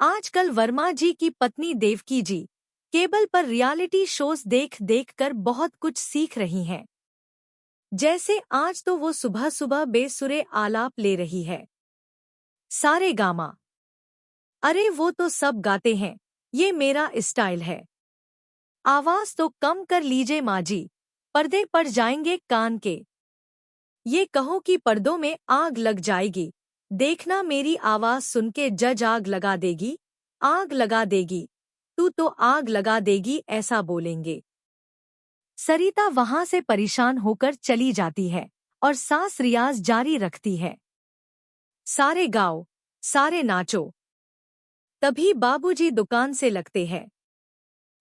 आजकल वर्मा जी की पत्नी देवकी जी केबल पर रियलिटी शोज देख देख कर बहुत कुछ सीख रही हैं। जैसे आज तो वो सुबह सुबह बेसुरे आलाप ले रही है। सारे गामा। अरे वो तो सब गाते हैं, ये मेरा स्टाइल है। आवाज तो कम कर लीजिए माँ जी, पर्दे पड़ जाएंगे कान के। ये कहो कि पर्दों में आग लग जाएगी, देखना मेरी आवाज सुन के जज आग लगा देगी, आग लगा देगी, तू तो आग लगा देगी ऐसा बोलेंगे। सरिता वहां से परेशान होकर चली जाती है और सास रियाज जारी रखती है। सारे गाओ, सारे नाचो। तभी बाबूजी दुकान से लगते हैं।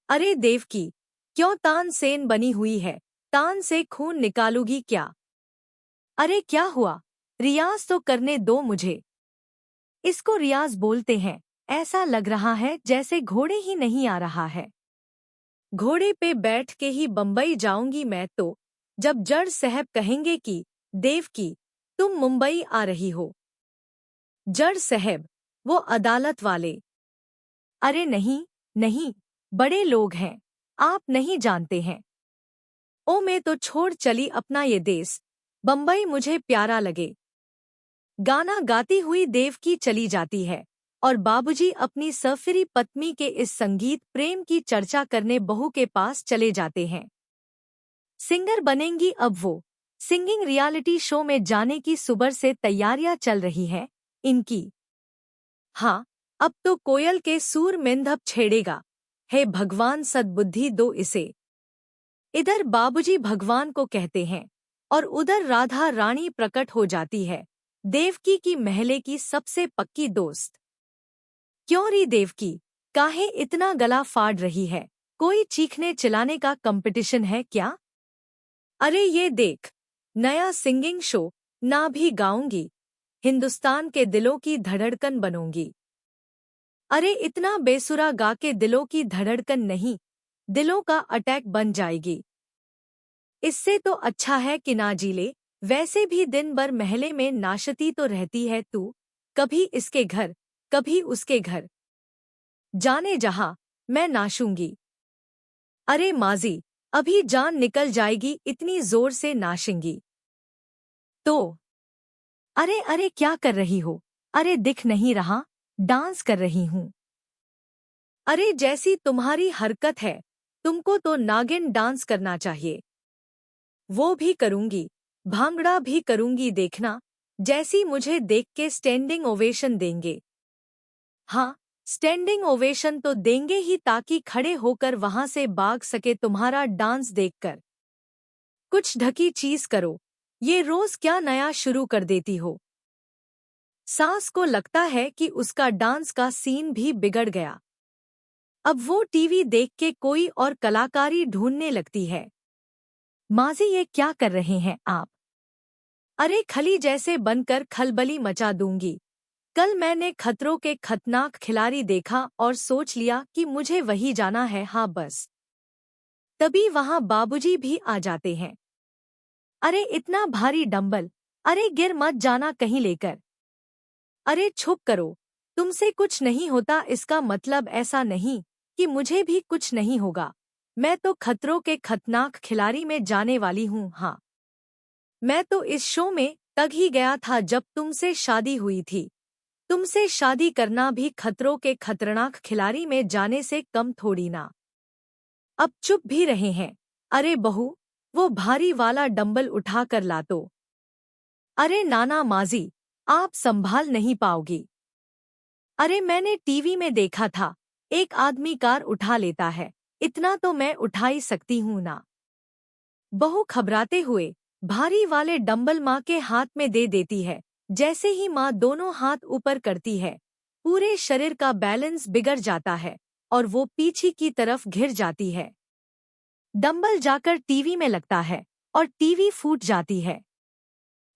अरे देवकी, क्यों तानसेन बनी हुई है, तान से खून निकालूगी क्या? अरे क्या हुआ, रियाज तो करने दो मुझे। इसको रियाज बोलते हैं। ऐसा लग रहा है जैसे घोड़े ही नहीं आ रहा है। घोड़े पे बैठ के ही बम्बई जाऊंगी मैं तो, जब जज साहब कहेंगे कि देवकी तुम मुंबई आ रही हो। जज साहब, वो अदालत वाले। अरे नहीं नहीं, बड़े लोग हैं, आप नहीं जानते हैं। ओ मैं तो छोड़ चली अपना ये देश, बम्बई मुझे प्यारा लगे। गाना गाती हुई देवकी चली जाती है और बाबूजी अपनी सफिरी पत्नी के इस संगीत प्रेम की चर्चा करने बहू के पास चले जाते हैं। सिंगर बनेंगी अब वो, सिंगिंग रियलिटी शो में जाने की सुबह से तैयारियां चल रही हैं इनकी। हाँ, अब तो कोयल के सूर मेंढप छेड़ेगा। हे भगवान सद्बुद्धि दो इसे। इधर बाबूजी भगवान को कहते हैं और उधर राधा रानी प्रकट हो जाती है, देवकी की महले की सबसे पक्की दोस्त। क्यों री देवकी, काहे इतना गला फाड़ रही है, कोई चीखने चिल्लाने का कंपटीशन है क्या? अरे ये देख, नया सिंगिंग शो, ना भी गाऊंगी, हिंदुस्तान के दिलों की धड़कन बनूंगी। अरे इतना बेसुरा गा के दिलों की धड़कन नहीं, दिलों का अटैक बन जाएगी। इससे तो अच्छा है कि ना जी ले, वैसे भी दिन भर महले में नाचती तो रहती है तू, कभी इसके घर, कभी उसके घर। जाने जहां, मैं नाचूंगी। अरे माजी, अभी जान निकल जाएगी इतनी जोर से नाचेंगी तो। अरे अरे क्या कर रही हो, अरे दिख नहीं रहा, डांस कर रही हूँ। अरे जैसी तुम्हारी हरकत है, तुमको तो नागिन डांस करना चाहिए। वो भी करूंगी, भांगड़ा भी करूंगी देखना, जैसी मुझे देख के स्टैंडिंग ओवेशन देंगे। हाँ, स्टैंडिंग ओवेशन तो देंगे ही ताकि खड़े होकर वहां से भाग सके तुम्हारा डांस देखकर। कुछ ढकी चीज करो, ये रोज क्या नया शुरू कर देती हो। सास को लगता है कि उसका डांस का सीन भी बिगड़ गया। अब वो टीवी देख के कोई और कलाकारी ढूंढने लगती है। माजी ये क्या कर रहे हैं आप? अरे खली जैसे बनकर खलबली मचा दूंगी। कल मैंने खतरों के खतरनाक खिलाड़ी देखा और सोच लिया कि मुझे वही जाना है, हाँ बस। तभी वहां बाबूजी भी आ जाते हैं। अरे इतना भारी डंबल, अरे गिर मत जाना कहीं लेकर। अरे छुप करो, तुमसे कुछ नहीं होता इसका मतलब ऐसा नहीं कि मुझे भी कुछ नहीं होगा। मैं तो खतरों के खतरनाक खिलाड़ी में जाने वाली हूँ। हाँ, मैं तो इस शो में तग ही गया था जब तुमसे शादी हुई थी। तुमसे शादी करना भी खतरों के खतरनाक खिलाड़ी में जाने से कम थोड़ी ना। अब चुप भी रहे हैं। अरे बहू, वो भारी वाला डंबल उठा कर ला तो। अरे नाना माजी, आप संभाल नहीं पाओगी। अरे मैंने टीवी में देखा था, एक आदमी कार उठा लेता है, इतना तो मैं उठा ही सकती हूँ ना। बहू घबराते हुए भारी वाले डंबल माँ के हाथ में दे देती है। जैसे ही माँ दोनों हाथ ऊपर करती है, पूरे शरीर का बैलेंस बिगड़ जाता है और वो पीछे की तरफ घिर जाती है। डंबल जाकर टीवी में लगता है और टीवी फूट जाती है।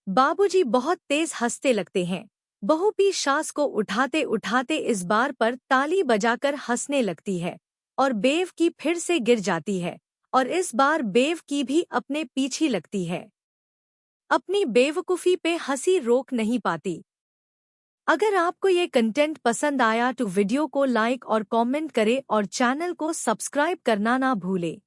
बाबूजी बहुत तेज हंसते लगते हैं। बहू भी सास को उठाते उठाते इस बार पर ताली बजाकर हंसने लगती है और बेव की फिर से गिर जाती है और इस बार बेव की भी अपने पीछे लगती है। अपनी बेवकूफी पे हंसी रोक नहीं पाती। अगर आपको ये कंटेंट पसंद आया तो वीडियो को लाइक और कमेंट करें और चैनल को सब्सक्राइब करना ना भूलें।